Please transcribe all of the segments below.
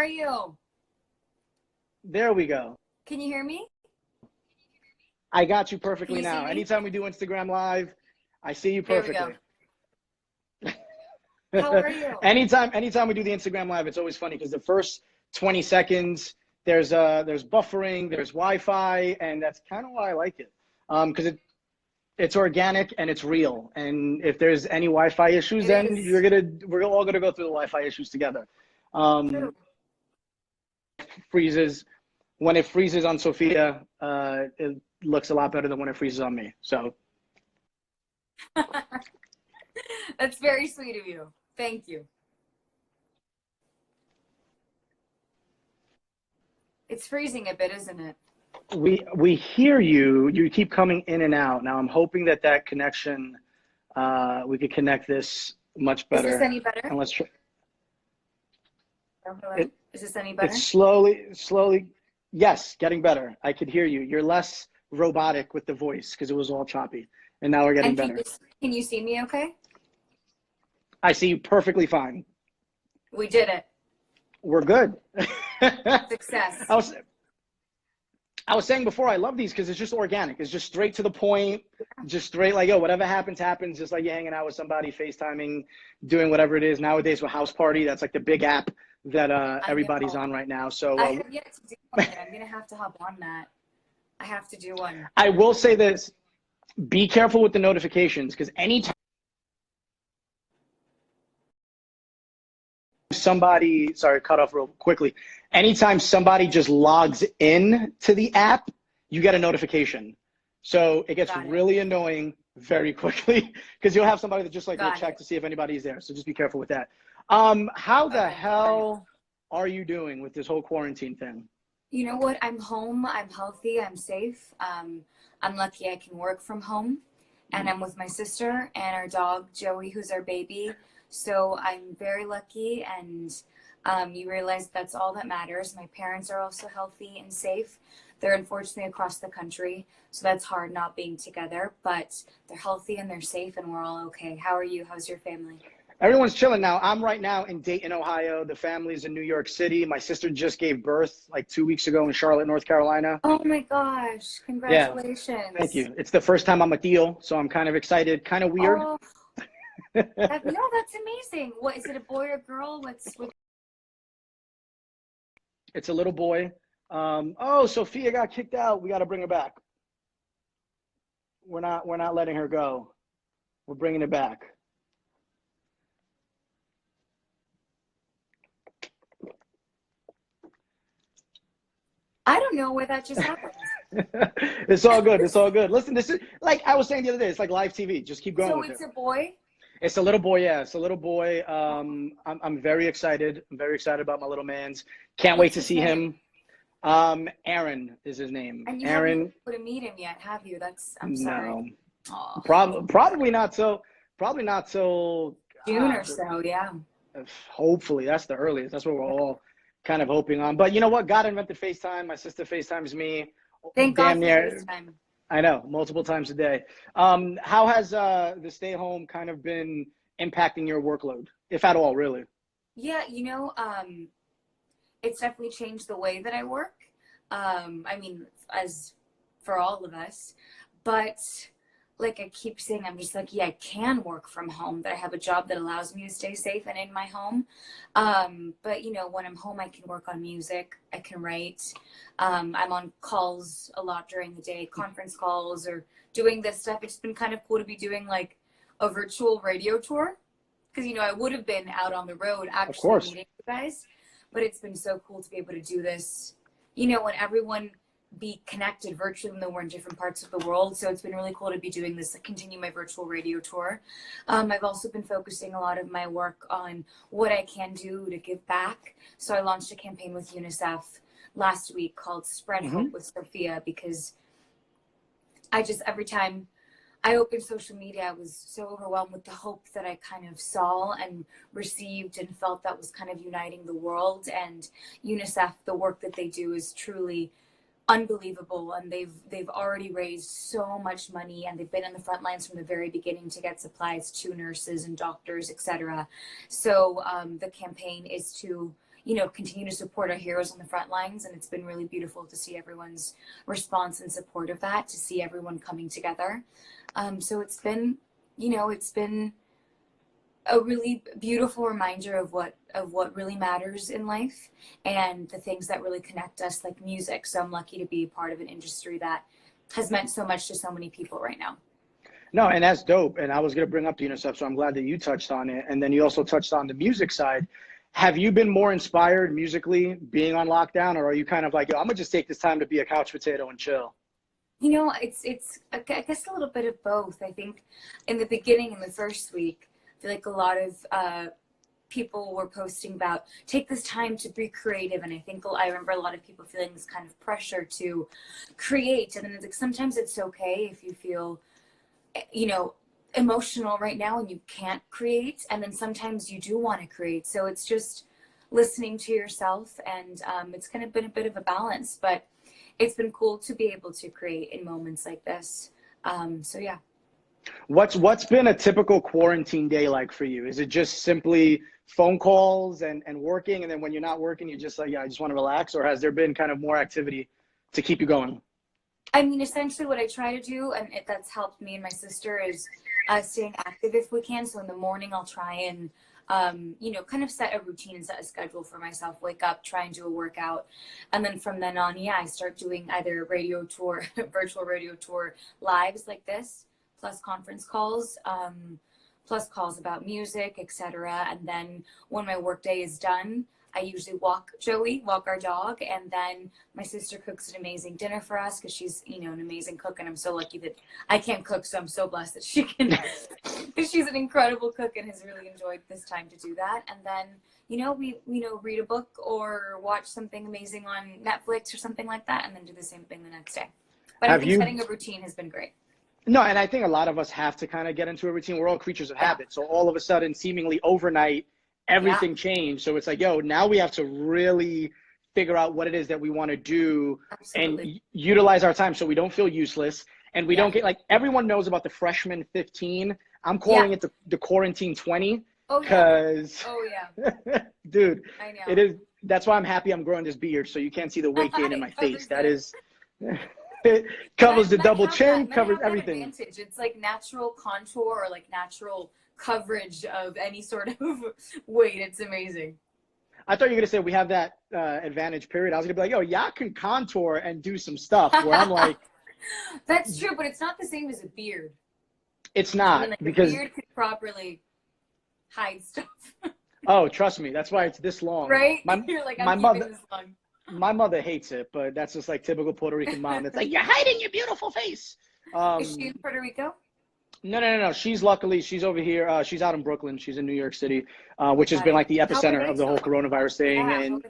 you? There we go. Can you hear me? I got you Can perfectly you see now. me? Anytime we do Instagram Live, I see you There we go. perfectly. How are you? anytime we do the Instagram Live, it's always funny because the first 20 seconds there's buffering, there's Wi-Fi, and that's kind of why I like it. Because it's organic and it's real. And if there's any Wi-Fi issues, It then is. we're all gonna go through the Wi-Fi issues together. True. Freezes when it freezes on Sofia, it looks a lot better than when it freezes on me. So That's very sweet of you. Thank you. It's freezing a bit, isn't it? we hear you. You keep coming in and out. Now I'm hoping that connection, we could connect this much Is this better. any better? And let's try. Oh, hello? It, Is this any it's better? slowly. Yes, getting better. I could hear you. You're less robotic with the voice because it was all choppy, and now we're getting And better. can you see me okay? I see you perfectly fine. We did it. We're good. Success. I was saying before, I love these because it's just organic. It's just straight to the point, just straight like, yo, whatever happens, happens. Just like you're hanging out with somebody, FaceTiming, doing whatever it is. Nowadays with House Party, that's like the big app that everybody's on right now. So I have yet to do one. I'm going to have to hop on that. I have to do one. I will say this, be careful with the notifications because anytime somebody, sorry, cut off real quickly. Anytime somebody just logs in to the app, you get a notification. So it gets really annoying very quickly because you'll have somebody that just like will check to see if anybody's there. So just be careful with that. How the hell are you doing with this whole quarantine thing? You know what? I'm home. I'm healthy. I'm safe. I'm lucky I can work from home. And I'm with my sister and our dog, Joey, who's our baby. So I'm very lucky, and you realize that's all that matters. My parents are also healthy and safe. They're unfortunately across the country, so that's hard not being together, but they're healthy and they're safe and we're all okay. How are you? How's your family? Everyone's chilling now. I'm right now in Dayton, Ohio. The family's in New York City. My sister just gave birth like 2 weeks ago in Charlotte, North Carolina. Oh my gosh. Congratulations. Yeah, thank you. It's the first time I'm a deal, so I'm kind of excited, kind of weird. Oh, no, that's amazing. What is it, a boy or girl? It's a little boy. Oh, Sofia got kicked out. We got to bring her back. We're not letting her go. We're bringing it back. I don't know where that just happened. It's all good. It's all good. Listen, this is like I was saying the other day. It's like live TV. Just keep going with it. So it's a boy? It's a little boy. Yeah, it's a little boy. I'm very excited. I'm very excited about my little man's. Can't wait to see him. Aaron is his name. And you Aaron. haven't been able to meet him yet, have you? I'm sorry. No. Probably not so. Probably not till June or so. Yeah. Hopefully, that's the earliest. That's what we're all kind of hoping on. But you know what? God invented FaceTime. My sister FaceTimes me. Thank God for FaceTime. I know, multiple times a day. How has the stay home kind of been impacting your workload, if at all, really? Yeah, it's definitely changed the way that I work. I mean, as for all of us, but like I keep saying, I'm just like, yeah, I can work from home, that I have a job that allows me to stay safe and in my home. But when I'm home, I can work on music, I can write. I'm on calls a lot during the day, conference calls or doing this stuff. It's been kind of cool to be doing like a virtual radio tour because, I would have been out on the road actually meeting you guys, but it's been so cool to be able to do this, when everyone be connected virtually when we're in different parts of the world. So it's been really cool to be doing this, continue my virtual radio tour. I've also been focusing a lot of my work on what I can do to give back. So I launched a campaign with UNICEF last week called Spread Hope with Sofia, because every time I opened social media, I was so overwhelmed with the hope that I kind of saw and received and felt that was kind of uniting the world. And UNICEF, the work that they do is truly unbelievable, and they've already raised so much money, and they've been on the front lines from the very beginning to get supplies to nurses and doctors, etc. So the campaign is to you know, continue to support our heroes on the front lines. And it's been really beautiful to see everyone's response and support of that, to see everyone coming together. So it's been, you know, it's been a really beautiful reminder of what really matters in life and the things that really connect us, like music. So I'm lucky to be a part of an industry that has meant so much to so many people right now. No, and that's dope. And I was going to bring up the UNICEF, so I'm glad that you touched on it. And then you also touched on the music side. Have you been more inspired musically being on lockdown, or are you kind of like, yo, I'm gonna just take this time to be a couch potato and chill? You know, it's I guess a little bit of both. I think in the beginning, in the first week, I feel like a lot of people were posting about take this time to be creative, and I remember a lot of people feeling this kind of pressure to create. And then it's like sometimes it's okay if you feel, you know, emotional right now and you can't create, and then sometimes you do want to create. So it's just listening to yourself, and it's kind of been a bit of a balance, but it's been cool to be able to create in moments like this. So yeah. What's been a typical quarantine day like for you? Is it just simply phone calls and working, and then when you're not working, you're just like, yeah, I just want to relax? Or has there been kind of more activity to keep you going? I mean, essentially what I try to do, and that's helped me and my sister, is staying active if we can. So in the morning, I'll try and, you know, kind of set a routine and set a schedule for myself, wake up, try and do a workout. And then from then on, yeah, I start doing either radio tour, virtual radio tour lives like this, plus conference calls, plus calls about music, etc. And then when my workday is done, I usually walk our dog, and then my sister cooks an amazing dinner for us because she's, you know, an amazing cook, and I'm so lucky that I can't cook, so I'm so blessed that she can. She's an incredible cook and has really enjoyed this time to do that. And then, you know, we read a book or watch something amazing on Netflix or something like that, and then do the same thing the next day. But I think setting a routine has been great. No, and I think a lot of us have to kind of get into a routine. We're all creatures of habit. So all of a sudden, seemingly overnight, everything changed. So it's like, yo, now we have to really figure out what it is that we want to do. Absolutely. And utilize our time so we don't feel useless, and we don't get, like, everyone knows about the freshman 15. I'm calling it the quarantine 20. Oh, because dude, I know. It is. That's why I'm happy I'm growing this beard, so you can't see the weight gain in my face. That is it covers the double chin, covers everything. Advantage. It's like natural contour, or like natural coverage of any sort of weight. It's amazing. I thought you were gonna say we have that advantage period. I was gonna be like, yo, y'all can contour and do some stuff. Where I'm like, that's true, but it's not the same as a beard. It's not. I mean, like, because a beard could properly hide stuff. Oh, trust me, that's why it's this long. Right? You're like, I'm keeping this long. My mother hates it, but that's just like typical Puerto Rican mom. It's like, you're hiding your beautiful face. Is she in Puerto Rico? No. She's over here. She's out in Brooklyn. She's in New York City, which has been like the epicenter of the whole coronavirus thing. Yeah, and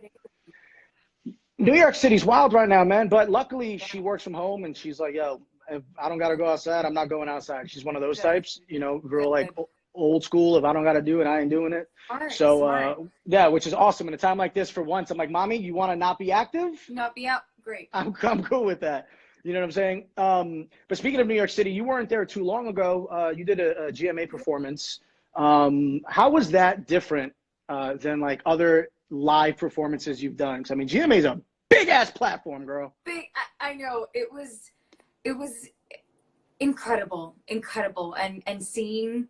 New York City's wild right now, man. But luckily, she works from home, and she's like, yo, if I don't got to go outside, I'm not going outside. She's one of those types, you know, girl, like old school. If I don't got to do it, I ain't doing it. So, yeah, which is awesome. In a time like this, for once, I'm like, mommy, you want to not be active? Not be out. Great. I'm cool with that. You know what I'm saying? But speaking of New York City, you weren't there too long ago. You did a GMA performance. How was that different than like other live performances you've done? Because I mean, GMA is a big ass platform, girl. Big. I know. It was incredible, and seeing,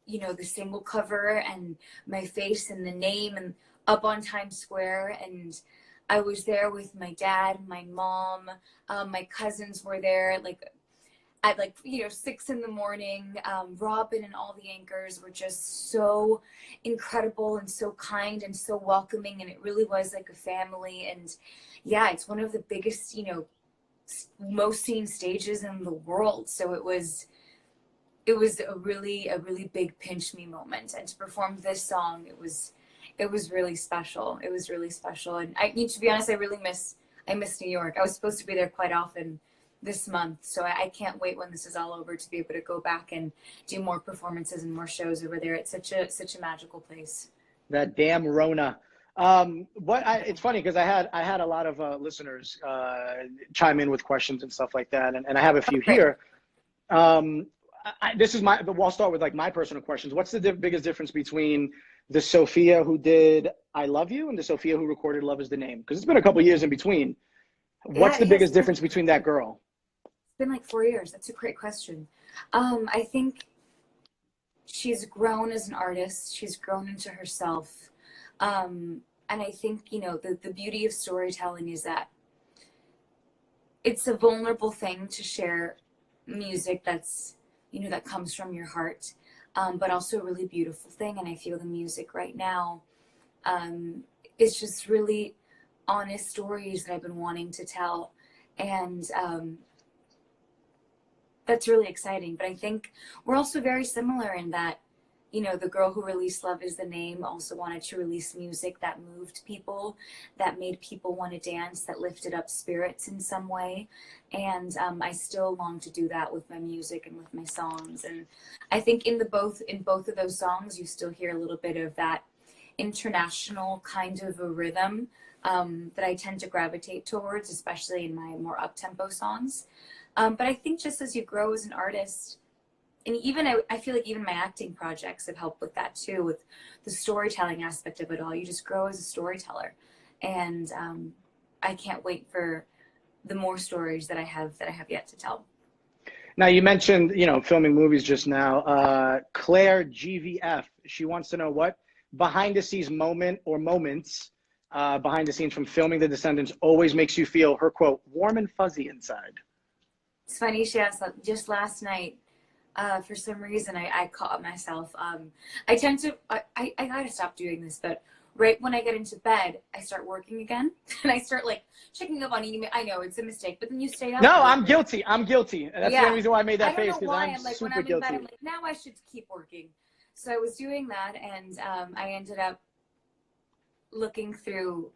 you know, the single cover and my face and the name and up on Times Square, and I was there with my dad, my mom, my cousins were there, like at 6 a.m. Robin and all the anchors were just so incredible and so kind and so welcoming, and it really was like a family. And yeah, it's one of the biggest, you know, most seen stages in the world. So it was a really big pinch me moment, and to perform this song, it was really special. It was really special. And I need to be honest, I miss New York. I was supposed to be there quite often this month. So I can't wait when this is all over to be able to go back and do more performances and more shows over there. It's such a magical place. That damn Rona. It's funny because I had a lot of listeners chime in with questions and stuff like that. And I have a few here. I'll start with like my personal questions. What's the biggest difference between the Sofia who did I Love You and the Sofia who recorded Love Is the Name? Because it's been a couple years in between. What's Yeah, the it has biggest difference between that girl? been like 4 years. That's a great question. I think she's grown as an artist. She's grown into herself. And I think, you know, the beauty of storytelling is that it's a vulnerable thing to share music that's, you know, that comes from your heart, but also a really beautiful thing. And I feel the music right now is just really honest stories that I've been wanting to tell. And that's really exciting. But I think we're also very similar in that, you know, the girl who released Love Is the Name also wanted to release music that moved people, that made people want to dance, that lifted up spirits in some way. And I still long to do that with my music and with my songs. And I think in both of those songs, you still hear a little bit of that international kind of a rhythm that I tend to gravitate towards, especially in my more up-tempo songs. But I think just as you grow as an artist, and even I feel like even my acting projects have helped with that too, with the storytelling aspect of it all. You just grow as a storyteller, and I can't wait for the more stories that I have yet to tell. Now you mentioned, you know, filming movies just now. Claire GVF, she wants to know what behind the scenes moment or moments behind the scenes from filming The Descendants always makes you feel, her quote, warm and fuzzy inside. It's funny she asked that just last night. For some reason, I caught myself. I tend to, I gotta stop doing this, but right when I get into bed, I start working again, and I start like checking up on email. I know it's a mistake, but then you stay up. No, I'm guilty. I'm guilty. And that's the Yeah. only reason why I made that I don't face, know because why. I'm like when super I'm in guilty. bed, I'm like, now I should keep working. So I was doing that, and I ended up looking through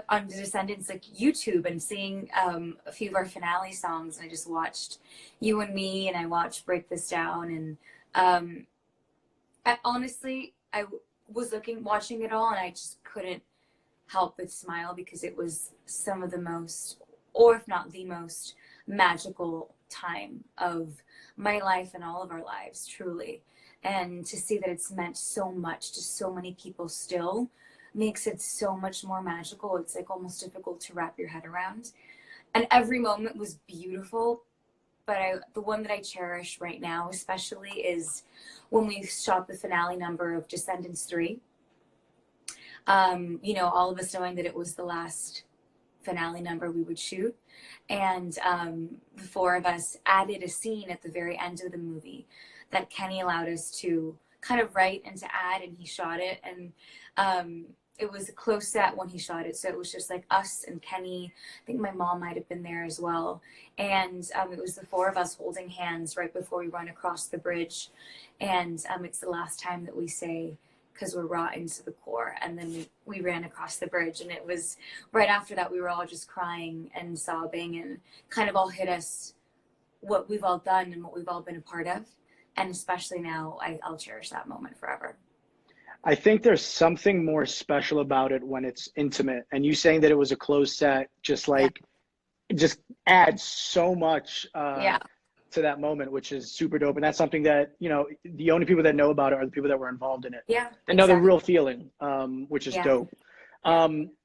on the Descendants like YouTube and seeing a few of our finale songs, and I just watched You and Me, and I watched Break This Down, and honestly I was watching it all, and I just couldn't help but smile because it was some of the most, or if not the most, magical time of my life and all of our lives, truly. And to see that it's meant so much to so many people still makes it so much more magical. It's like almost difficult to wrap your head around. And every moment was beautiful, but the one that I cherish right now especially is when we shot the finale number of Descendants 3. You know, all of us knowing that it was the last finale number we would shoot, and the four of us added a scene at the very end of the movie that Kenny allowed us to kind of write and to add, and he shot it. And it was a close set when he shot it, so it was just like us and Kenny. I think my mom might have been there as well. And it was the four of us holding hands right before we run across the bridge. And it's the last time that we say, because we're raw into the core. And then we ran across the bridge, and it was right after that we were all just crying and sobbing, and kind of all hit us what we've all done and what we've all been a part of. And especially now, I'll cherish that moment forever. I think there's something more special about it when it's intimate. And you saying that it was a closed set, just like, just adds so much to that moment, which is super dope. And that's something that, you know, the only people that know about it are the people that were involved in it. Yeah. Another real feeling, which is dope.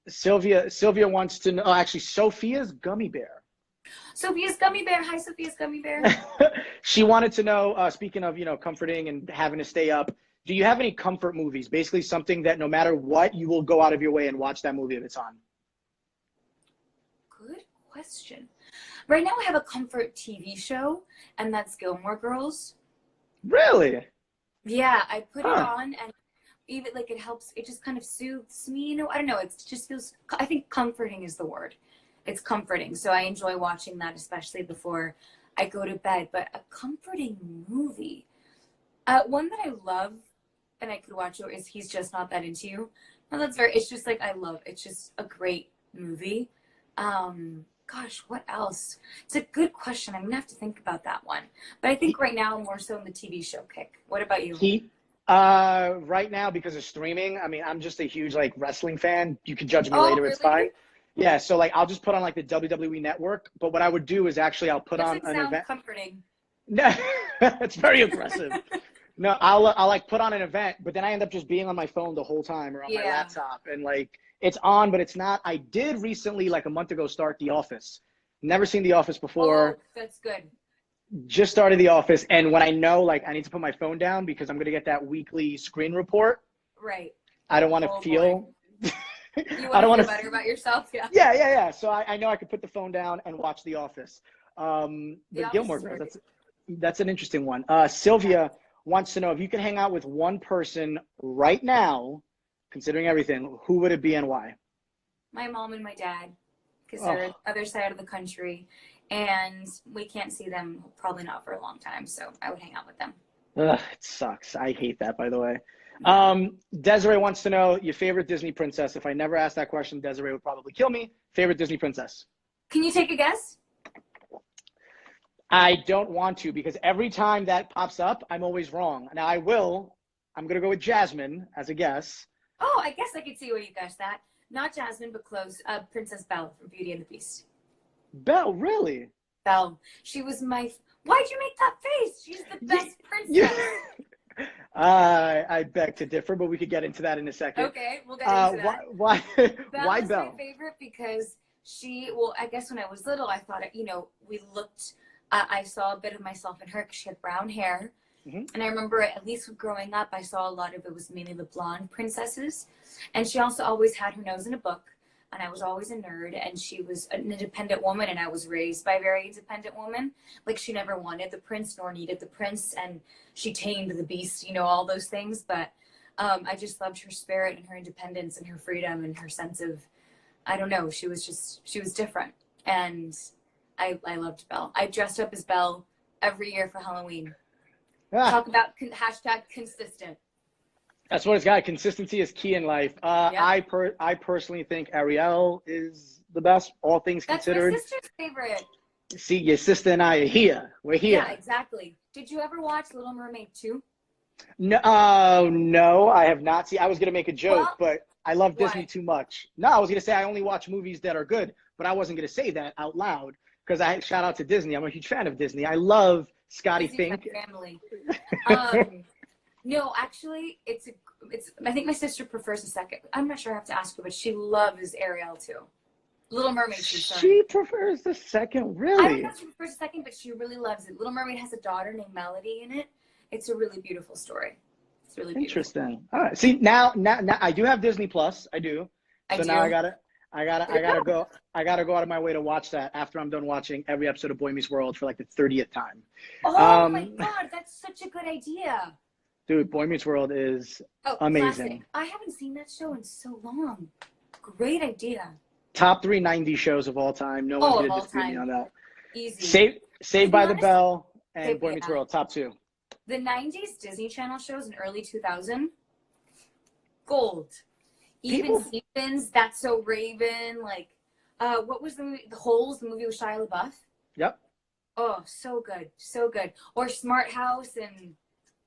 Sylvia wants to know, oh, actually, Sophia's Gummy Bear. Sophia's Gummy Bear. Hi, Sophia's Gummy Bear. She wanted to know, speaking of, you know, comforting and having to stay up, do you have any comfort movies? Basically something that no matter what, you will go out of your way and watch that movie if it's on. Good question. Right now I have a comfort TV show, and that's Gilmore Girls. Really? Yeah, I put it on, and even like it helps, it just kind of soothes me, you know. I don't know, it just feels, I think comforting is the word. It's comforting. So I enjoy watching that, especially before I go to bed. But a comforting movie, one that I love and I could watch is He's Just Not That Into You. No, that's it's just like, it's just a great movie. Gosh, what else? It's a good question. I'm gonna have to think about that one. But I think right now I'm more so in the TV show kick. What about you? Right now, because of streaming, I mean, I'm just a huge like wrestling fan. You can judge me later, really? It's fine. Yeah, so like I'll just put on like the WWE Network. But what I would do is actually I'll put on an event. Comforting. No, it's very aggressive. No, I'll like put on an event, but then I end up just being on my phone the whole time or on my Yeah. laptop, and like it's on, but it's not. I did recently, like a month ago, start The Office. Never seen The Office Oh, before. that's good. Just started The Office, and when I know like I need to put my phone down because I'm gonna get that weekly screen report, Right. I don't want to Oh boy. feel. You I want to don't want feel to. better about yourself? Yeah. Yeah. So I know I could put the phone down and watch The Office. The But Office Gilmore is Girls, great. that's an interesting one. Yeah. Sylvia wants to know if you can hang out with one person right now, considering everything, who would it be and why? My mom and my dad, because they're Oh, the other side of the country, and we can't see them probably not for a long time. So I would hang out with them. ugh, it sucks. I hate that, by the way. Yeah. Desiree wants to know your favorite Disney princess. If I never asked that question, Desiree would probably kill me. Favorite Disney princess? Can you take a guess? I don't want to because every time that pops up, I'm always wrong. Now I will. I'm gonna go with Jasmine as a guess. Oh, I guess I could see where you guessed that. Not Jasmine, but close. Princess Belle from Beauty and the Beast. Belle, really? Belle. She was my. Why'd you make that face? She's the best Yeah. princess. I beg to differ, but we could get into that in a second. Okay, we'll get into Why, that. why, Belle why is my Belle? favorite because well, I guess when I was little, I thought, we looked, I saw a bit of myself in her because she had brown hair. Hmm. And I remember, at least growing up, I saw a lot of it was mainly the blonde princesses. And she also always had her nose in a book. And I was always a nerd. And she was an independent woman. And I was raised by a very independent woman. Like, she never wanted the prince nor needed the prince. And she tamed the beast, all those things. But I just loved her spirit and her independence and her freedom and her sense of, I don't know, she was different. And I loved Belle. I dressed up as Belle every year for Halloween. Ah, Talk about hashtag consistent. that's what it's got. Consistency is key in life. Yeah. I personally think Ariel is the best, all things That's my considered. sister's favorite. See, your sister and I are here. We're Yeah, here. exactly. Did you ever watch Little Mermaid 2? No, no, I have not seen. I was gonna make a joke, Well, but I love Disney why? too much. No, I was gonna say I only watch movies that are good, but I wasn't gonna say that out loud because I shout out to Disney. I'm a huge fan of Disney. I love Scotty Disney Fink. family. No, actually, it's. I think my sister prefers the second. I'm not sure. I have to ask her, but she loves Ariel too. Little Mermaid too. Sorry. She prefers the second, I don't know really. if she prefers the second, but she really loves it. Little Mermaid has a daughter named Melody in it. It's a really beautiful story. It's really beautiful. Interesting. All right. See, now I do have Disney Plus. I do. I So do. now I gotta Go. go. I gotta go out of my way to watch that after I'm done watching every episode of Boy Meets World for like the 30th time. Oh my God, that's such a good idea. Dude, Boy Meets World is amazing. Classic. I haven't seen that show in so long. Great idea. Top 3 90 shows of all time. No one's Of gonna all dispute me time. on that. Easy. Saved be by the honest, Bell and Boy yeah. Meets World, top 2. The 90s Disney Channel shows in early 2000, gold. Even Stevens, That's So Raven, like, what was the movie? The Holes, the movie with Shia LaBeouf. Yep. Oh, so good, so good. Or Smart House and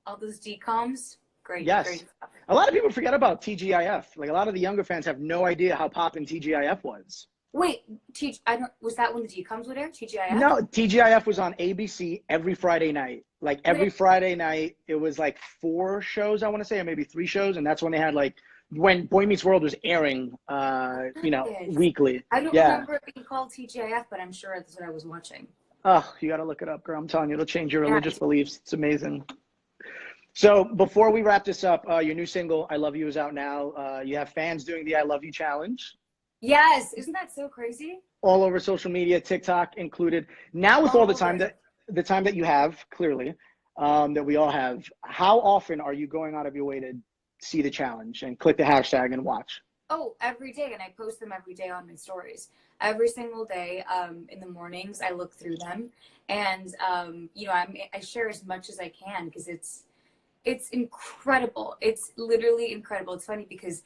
all those DComs. Great, Yes. great stuff. A lot of people forget about TGIF. Like a lot of the younger fans have no idea how poppin' TGIF was. Wait, was that when the DComs would air? TGIF? No, TGIF was on ABC every Friday night. Like every Friday night, it was like 4 shows, I want to say, or maybe 3 shows. And that's when they had like, when Boy Meets World was airing, weekly. I don't remember it being called TGIF, but I'm sure that's what I was watching. Oh, you got to look it up, girl. I'm telling you, it'll change your religious beliefs. It's amazing. So before we wrap this up, your new single, I Love You, is out now. You have fans doing the I Love You challenge. Yes. Isn't that so crazy? All over social media, TikTok included. Now with all the time that you have, clearly, that we all have, how often are you going out of your way to see the challenge and click the hashtag and watch? Oh, every day. And I post them every day on my stories. Every single day, in the mornings, I look through them. And, I share as much as I can because it's incredible. It's literally incredible. It's funny because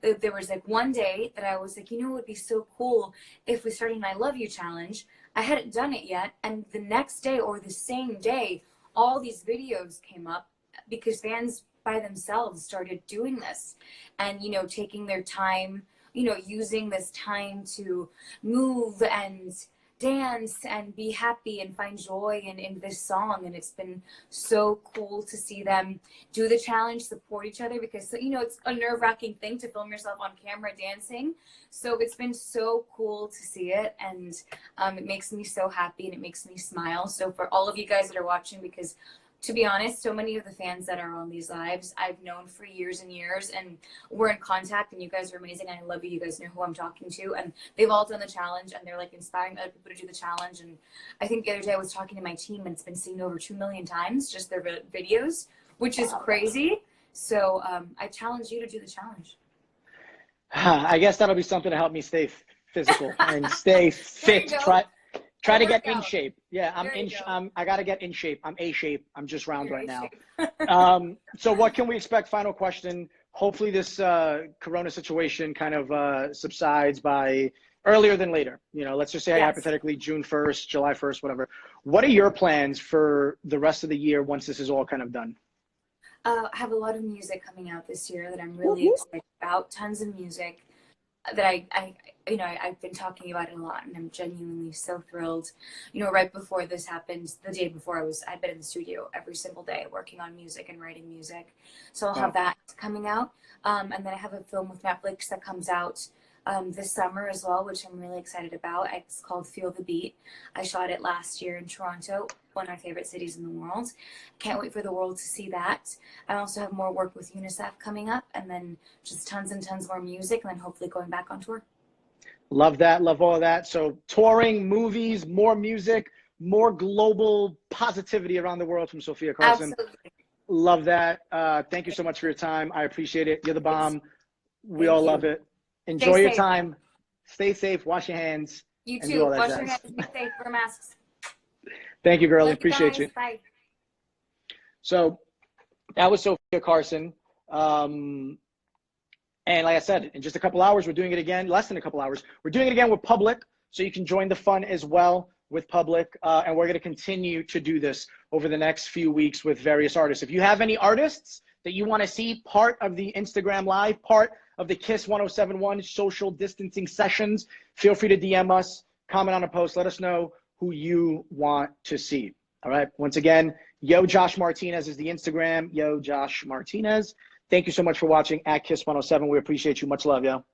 there was like one day that I was like, it would be so cool if we started an I Love You challenge. I hadn't done it yet. And the next day or the same day, all these videos came up because fans by themselves started doing this and, taking their time, using this time to move and dance and be happy and find joy in this song. And it's been so cool to see them do the challenge, support each other, because, you know, it's a nerve-wracking thing to film yourself on camera dancing. So it's been so cool to see it, and it makes me so happy and it makes me smile. So for all of you guys that are watching, because to be honest, so many of the fans that are on these lives I've known for years and years, and we're in contact, and you guys are amazing. I love you. You guys know who I'm talking to, and they've all done the challenge, and they're like inspiring other people to do the challenge. And I think the other day I was talking to my team, and it's been seen over 2 million times, just their videos, which is crazy. So I challenge you to do the challenge. I guess that'll be something to help me stay physical and stay fit. Try to get in shape. Yeah, I got to get in shape. I'm A shape. I'm just round right now. So what can we expect? Final question. Hopefully this Corona situation kind of subsides by earlier than later. You know, let's just say hypothetically June 1st, July 1st, whatever. What are your plans for the rest of the year once this is all kind of done? I have a lot of music coming out this year that I'm really excited about. Tons of music that I've been talking about it a lot, and I'm genuinely so thrilled. You know, right before this happened, the day before, I'd been in the studio every single day working on music and writing music. So I'll have that coming out. And then I have a film with Netflix that comes out this summer as well, which I'm really excited about. It's called Feel the Beat. I shot it last year in Toronto, one of my favorite cities in the world. Can't wait for the world to see that. I also have more work with UNICEF coming up, and then just tons and tons more music, and then hopefully going back on tour. Love that. Love all of that. So touring, movies, more music, more global positivity around the world from Sofia Carson. Absolutely. Love that. Thank you so much for your time. I appreciate it. You're the bomb. We all love it. Enjoy your time. Stay safe. Wash your hands. You too. Wash your hands. Be safe. Wear masks. Thank you, girlie. Appreciate you. Bye. So that was Sofia Carson. And like I said, in just a couple hours, we're doing it again. Less than a couple hours. We're doing it again with Public. So you can join the fun as well with Public. And we're going to continue to do this over the next few weeks with various artists. If you have any artists that you want to see part of the Instagram Live, part of the KISS 1071 social distancing sessions, feel free to DM us, comment on a post, let us know who you want to see. All right. Once again, Yo Josh Martinez is the Instagram. Yo Josh Martinez. Thank you so much for watching at KISS 107. We appreciate you. Much love, yo.